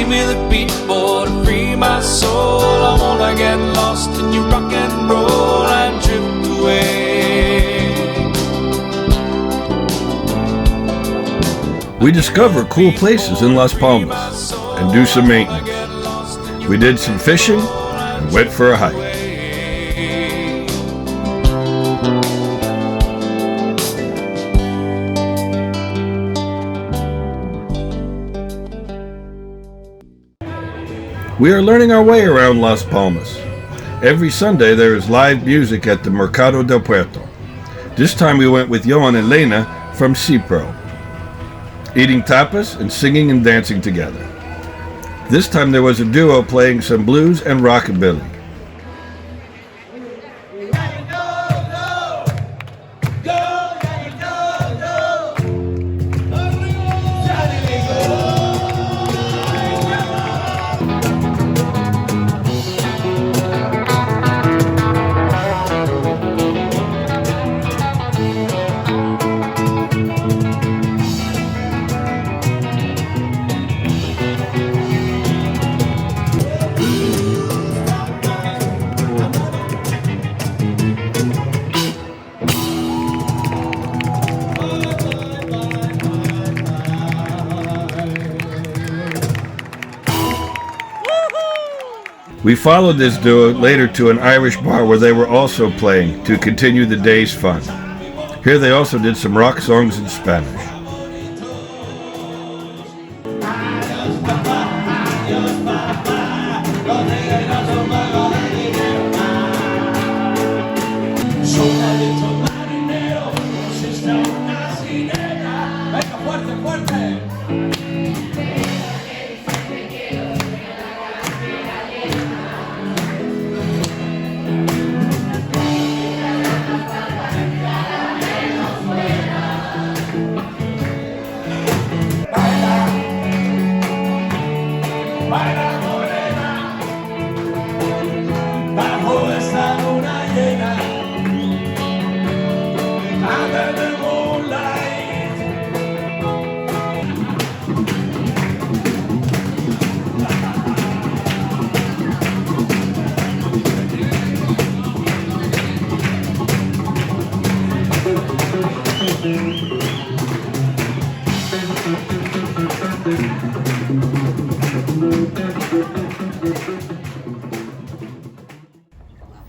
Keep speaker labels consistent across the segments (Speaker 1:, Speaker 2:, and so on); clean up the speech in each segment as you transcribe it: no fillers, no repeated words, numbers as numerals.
Speaker 1: me the beat, boy, to free my soul. I wanna get lost in your rock and roll and drift away.
Speaker 2: We discover cool places in Las Palmas and do some maintenance. We did some fishing and went for a hike. We are learning our way around Las Palmas. Every Sunday there is live music at the Mercado del Puerto. This time we went with Johan and Lena from CPRO, eating tapas and singing and dancing together. This time there was a duo playing some blues and rockabilly. We followed this duo later to an Irish bar where they were also playing to continue the day's fun. Here they also did some rock songs in Spanish.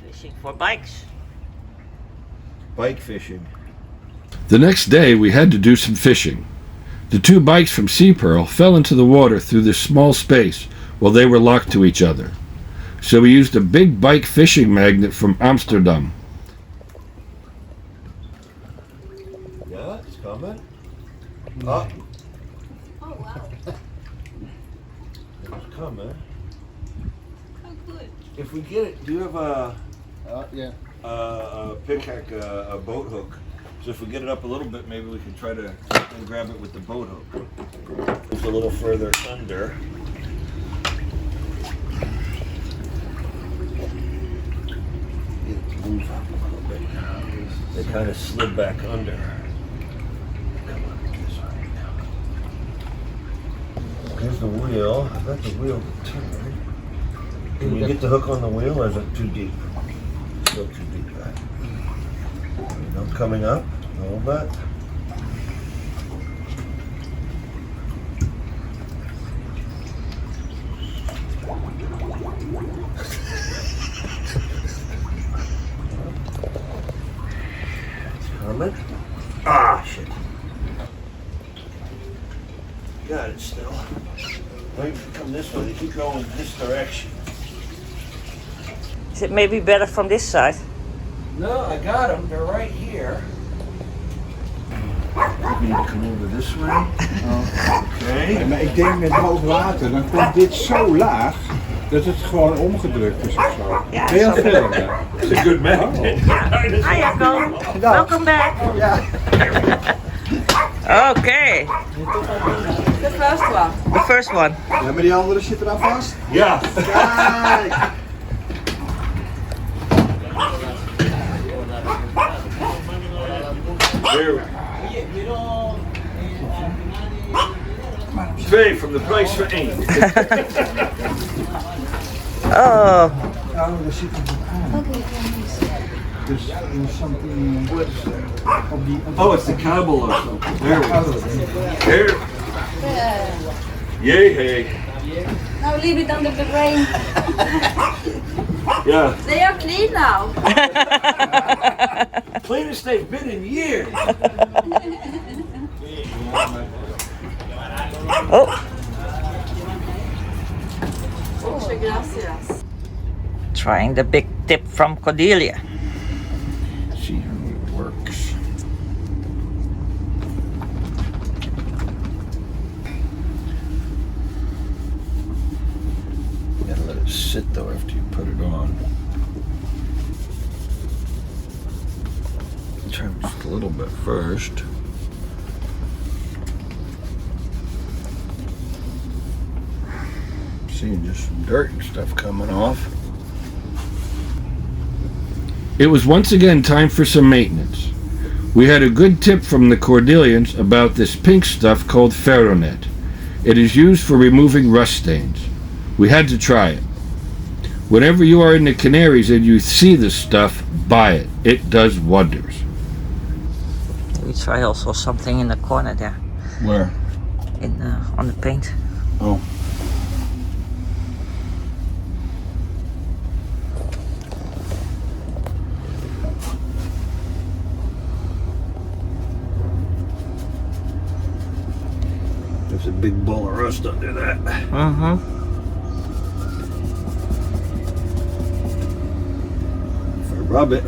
Speaker 3: Fishing for bikes.
Speaker 2: Bike fishing. The next day we had to do some fishing. The two bikes from Sea Pearl fell into the water through this small space while they were locked to each other. So we used a big bike fishing magnet from Amsterdam.
Speaker 4: Yeah, it's coming. Oh.
Speaker 5: Oh, wow.
Speaker 4: It's coming.
Speaker 5: Oh, good.
Speaker 4: If we get it, do you have a
Speaker 6: Yeah.
Speaker 4: pickaxe, a boat hook? So if we get it up a little bit, maybe we can try to grab it with the boat hook. It's a little further under. Move up a little bit. They kind of slid back under. Come on, this way. Here's the wheel. I've got the wheel to turn. Can you get the hook on the wheel, or is it too deep? Still too deep, right? I'm coming up a little bit. It's coming. Ah, shit. Got it still. Wait, come this way. They keep going this direction.
Speaker 3: Is it maybe better from this side?
Speaker 4: No, I got them. They're right here. You need to come over this way. Okay.
Speaker 6: Maar ik denk met hoog water, dan komt dit zo laag dat het gewoon omgedrukt is of zo.
Speaker 3: Ja,
Speaker 6: Ben je aan het
Speaker 3: zo.
Speaker 6: filmen?
Speaker 4: It's a good magnet.
Speaker 3: Hi, Jaco. Welcome back.
Speaker 6: Ja.
Speaker 3: Okay,
Speaker 5: The first one.
Speaker 3: the first one.
Speaker 6: Ja, maar die andere zit er aan vast.
Speaker 4: Ja.
Speaker 6: Kijk!
Speaker 4: There we
Speaker 2: 2 from the Price for 8.
Speaker 3: Oh,
Speaker 6: Oh, daar zit het aan. Dus er is something op die...
Speaker 2: Oh, it's the cable or something. There we go. Here. Yay, hey.
Speaker 5: Now leave it under the rain.
Speaker 2: Yeah.
Speaker 5: They are clean now.
Speaker 2: Cleanest they've been in years.
Speaker 3: oh,
Speaker 5: Muchas gracias.
Speaker 3: trying the big tip from Cordelia.
Speaker 2: See how it works. You gotta let it sit though after you put it on. Try just a little bit first. Seeing just some dirt and stuff coming off. It was once again time for some maintenance. We had a good tip from the Cordelians about this pink stuff called Ferronet. It is used for removing rust stains. We had to try it. Whenever you are in the Canaries and you see this stuff, buy it. It does wonders.
Speaker 3: We try also something in the corner there,
Speaker 2: Where?
Speaker 3: in on the paint.
Speaker 2: Oh. There's a big ball of rust under that.
Speaker 3: Mm-hmm.
Speaker 4: If I rub it,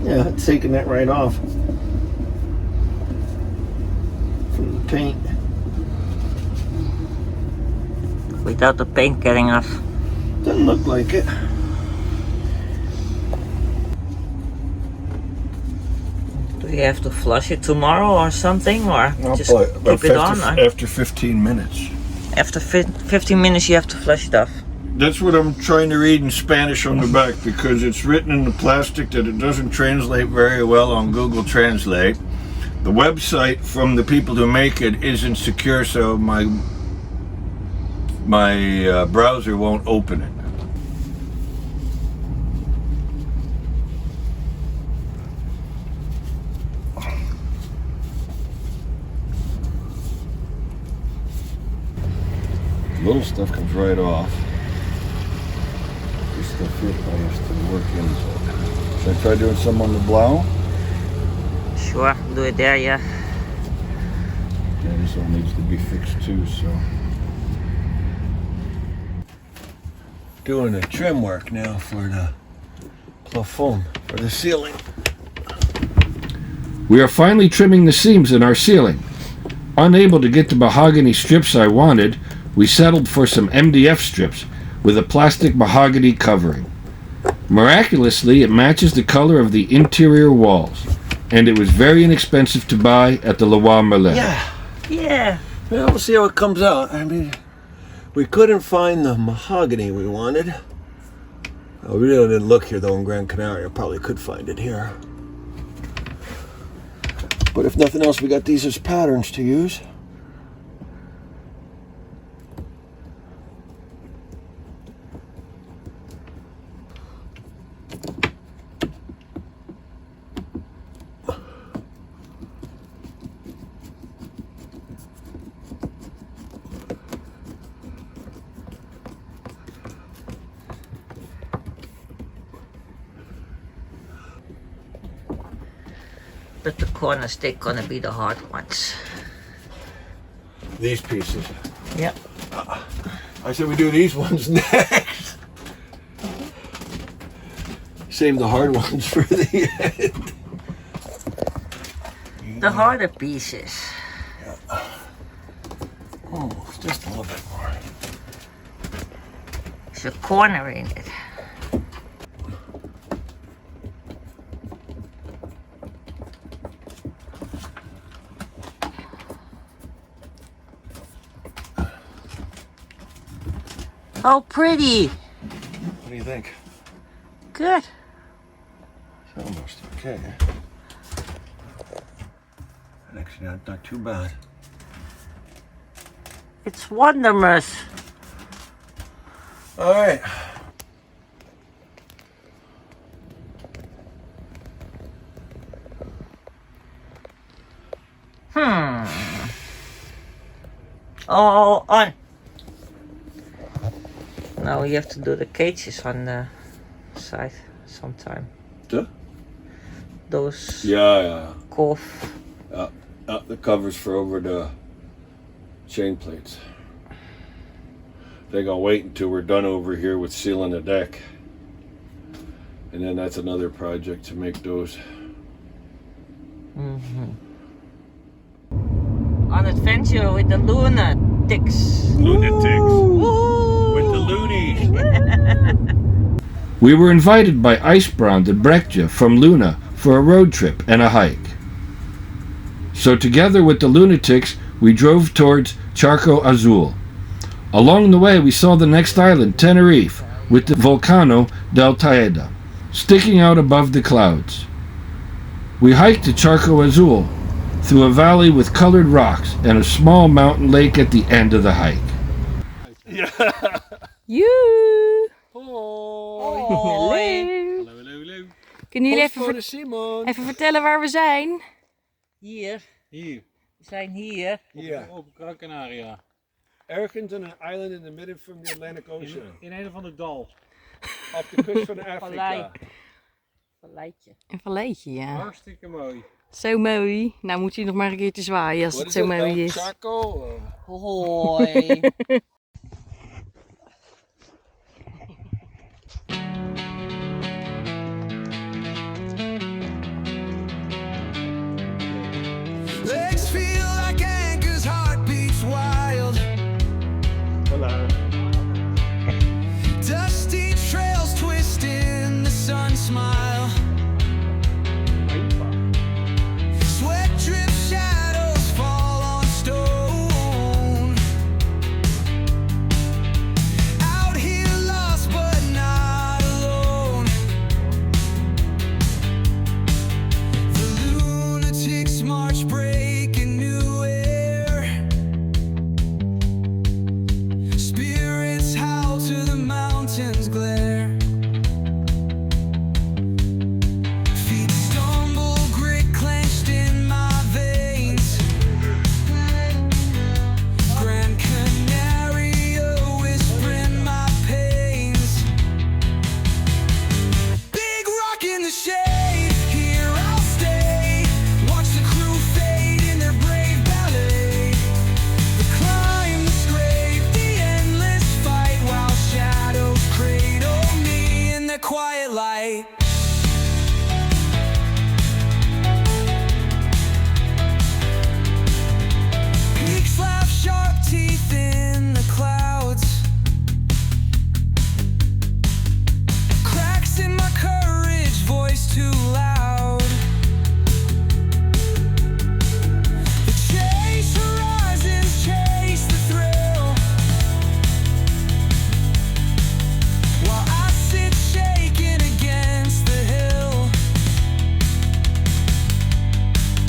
Speaker 4: yeah, it's taking that right off from the paint.
Speaker 3: Without the paint getting off.
Speaker 4: Doesn't look like it.
Speaker 3: Do you have to flush it tomorrow or something, or just
Speaker 2: About
Speaker 3: keep it on? Or
Speaker 2: after 15 minutes.
Speaker 3: after 15 minutes you have to flush it off.
Speaker 2: That's what I'm trying to read in Spanish on the back, because it's written in the plastic that it doesn't translate very well on Google Translate. The website from the people who make it isn't secure, so my browser won't open it. Little stuff comes right off. This stuff here I have to work into. Should I try doing some on the blow?
Speaker 3: Sure, do it there, yeah.
Speaker 2: Yeah, this one needs to be fixed too, so.
Speaker 4: Doing the trim work now for the plafond, for the ceiling.
Speaker 2: We are finally trimming the seams in our ceiling. Unable to get the mahogany strips I wanted, we settled for some MDF strips with a plastic mahogany covering. Miraculously, it matches the color of the interior walls, and it was very inexpensive to buy at the Leroy Merlin.
Speaker 4: Yeah.
Speaker 3: Yeah.
Speaker 4: Well, we'll see how it comes out. I mean, we couldn't find the mahogany we wanted. We really didn't look here though in Gran Canaria. Probably could find it here. But if nothing else, we got these as patterns to use.
Speaker 3: But the corners, they're gonna be the hard ones.
Speaker 4: These pieces.
Speaker 3: Yep.
Speaker 4: I said we do these ones next. Save the hard ones for the end.
Speaker 3: The harder pieces.
Speaker 4: Oh, just a little bit more.
Speaker 3: There's a corner in it. Oh, pretty.
Speaker 4: What do you think?
Speaker 3: Good.
Speaker 4: It's almost okay. Actually, not too bad.
Speaker 3: It's wonderous.
Speaker 4: All right.
Speaker 3: Oh, on. Now we have to do the cages on the side sometime.
Speaker 2: The?
Speaker 3: Those
Speaker 2: Yeah.
Speaker 3: cough.
Speaker 2: The covers for over the chain plates. They're gonna wait until we're done over here with sealing the deck. And then that's another project to make those.
Speaker 3: On adventure with the lunatics.
Speaker 2: With the loonies. We were invited by Icebrown and Brechtje from Luna for a road trip and a hike. So together with the lunatics, we drove towards Charco Azul. Along the way, we saw the next island, Tenerife, with the Volcano del Taeda sticking out above the clouds. We hiked to Charco Azul through a valley with colored rocks and a small mountain lake at the end of the hike.
Speaker 7: Joe!
Speaker 3: Hoi.
Speaker 7: Hallo. Kunnen jullie even vertellen waar we zijn?
Speaker 3: Hier.
Speaker 6: Hier.
Speaker 3: We zijn hier.
Speaker 6: Ja.
Speaker 8: Op Gran Canaria.
Speaker 6: Ergens on an island in the middle from the Atlantic Ocean.
Speaker 8: In een van de dal.
Speaker 6: Op de kust van
Speaker 3: Vallei.
Speaker 6: Afrika.
Speaker 3: Valleitje.
Speaker 7: Een valleitje, ja.
Speaker 8: Hartstikke mooi.
Speaker 7: Zo mooi. Nou moet hij nog maar een keer te zwaaien als het zo mooi is.
Speaker 6: Charco.
Speaker 3: Hoi.
Speaker 1: Legs feel like anchors, heart beats wild.
Speaker 6: Voilà.
Speaker 1: Dusty trails twist in the sun smile. Sweat drips, shadows fall on stone. Out here lost but not alone. The lunatics march breaking new air. Spirits howl to the mountains glare. Feet stumble, grit clenched in my veins. Gran Canaria whispering my pains. Big rock in the shade, here I'll stay. Watch the crew fade in their brave ballet. The climb, the scrape, the endless fight, while shadows cradle me in their quiet light. Peaks laugh, sharp teeth in the clouds. Cracks in my courage, voice too loud. The chase horizons, chase the thrill. While I sit shaking against the hill.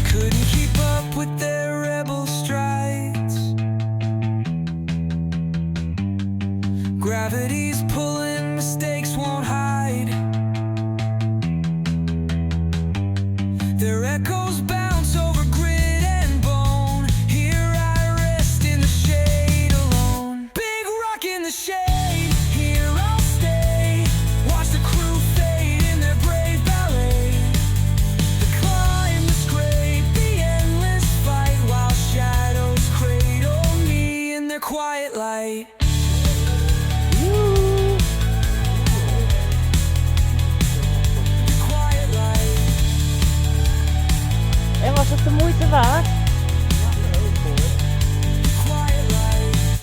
Speaker 1: Couldn't keep up with their rebel strides. Gravity's pulling, mistakes won't hide. Their echoes bounce over grit and bone. Here I rest in the shade alone. Big rock in the shade, here I'll stay. Watch the crew fade in their brave ballet. The climb, the scrape, the endless fight, while shadows cradle me in their quiet light. The quiet light.
Speaker 3: En was het de moeite waard?
Speaker 1: The quiet light.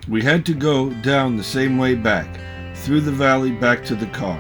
Speaker 2: We had to go down the same way back, through the valley back to the car.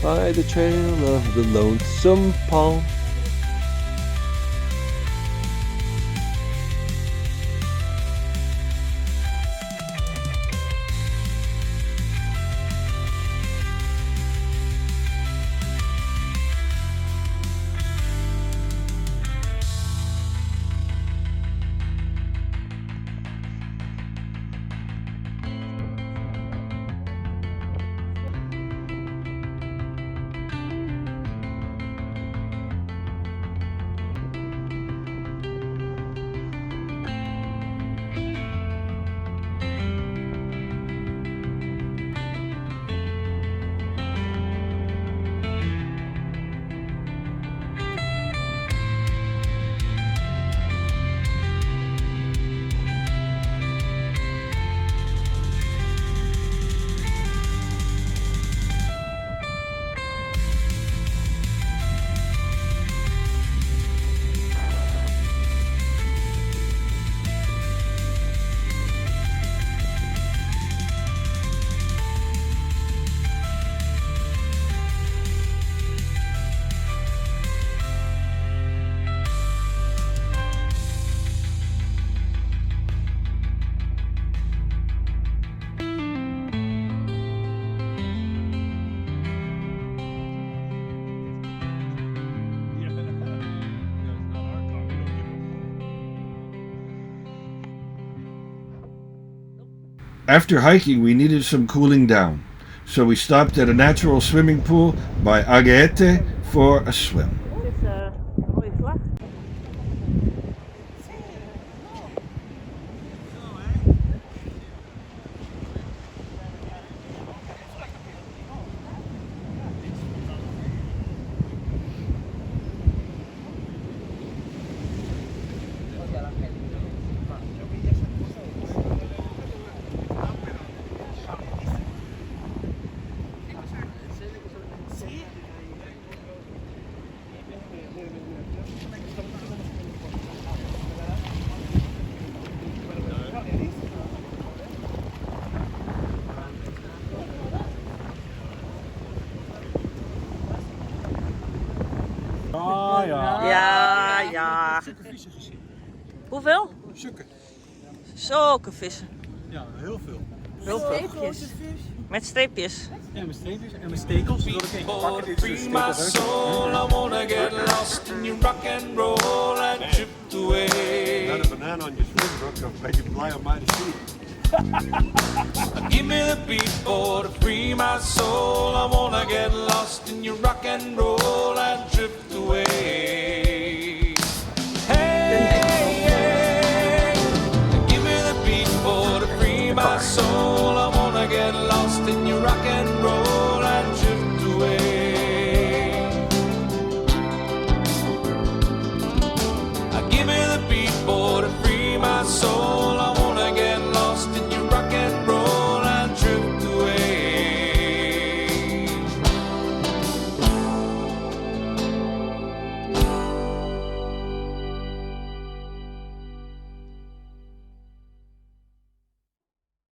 Speaker 9: by the trail of the lonesome palm.
Speaker 2: After hiking, we needed some cooling down, so we stopped at a natural swimming pool by Agaete for a swim.
Speaker 3: Het is een mooie vlag. Ja. Hoeveel?
Speaker 8: Stukken.
Speaker 3: Zulke vissen.
Speaker 8: Ja, heel veel.
Speaker 3: Heel veel. Met streepjes.
Speaker 8: Ja, met streepjes en met stekels. Zodat ik even pakken. Dit is
Speaker 1: Free my soul, I wanna get lost in your rock and roll and drift away.
Speaker 4: Got a banana on your swim, Brooke. I'm afraid you fly on my seat.
Speaker 1: Give me the beat, boy, to free my soul. I wanna get lost in your rock and roll and drift away. Hey, give me the beat, boy, to free my soul.